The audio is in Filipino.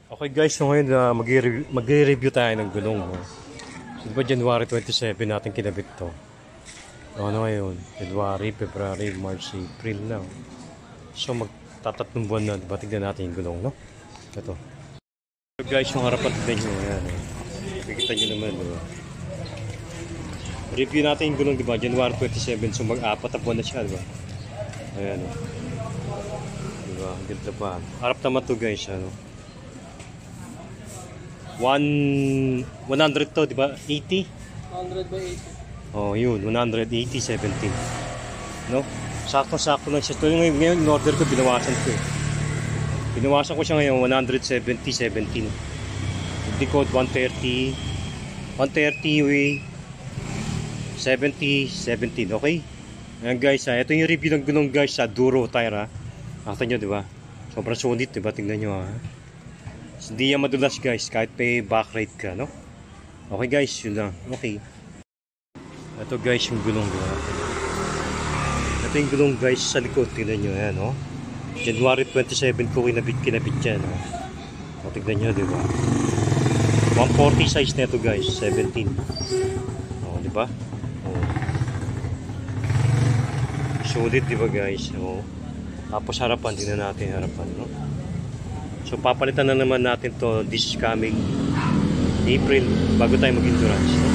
Okay guys, so ngayon magre-review tayo ng gulong. No? So, diba January 27 natin kinabit to. So, ano ngayon? January, February, March, April na. So magtatatlong buwan na, diba? Tignan natin yung gulong, no? Ito. So guys, yung harapan tignan nyo. Ayan, eh. Nakikita nyo naman, diba? Review natin yung gulong, diba? January 27, so mag-apat na buwan na siya, diba? Ayan, oh. Diba? Ganda pa. Harap naman to guys, ano? 100 to, di ba? 80? 100 by 80. Oh, yun, 180, 17. No? Sakto-sakto lang siya. Ito yung ngayon, in-order ko, binawasan ko eh. Binawasan ko siya ngayon, 170, 17. Hindi ko, 130, 130, 70, 17, okay? Ayan guys, ito yung review ng gulong guys sa Duro tire ha. Nakita nyo, di ba? Sobrang solid, di ba? Tingnan nyo ha. Hindi yan madulas guys, kahit may back ride ka, no? Okay guys, yun lang. Okay. Ito guys, yung gulong, diba? Ito yung gulong guys sa likod, tingnan nyo, yan, no? January 27 ko kinabit yan, no? O, tingnan nyo, diba? 140 size na ito guys, 17. O, diba? O. Solid, diba guys? O. Tapos harapan, tingnan natin harapan, no? So papalitan na naman natin to this coming April bago tayo mag-endurance. No?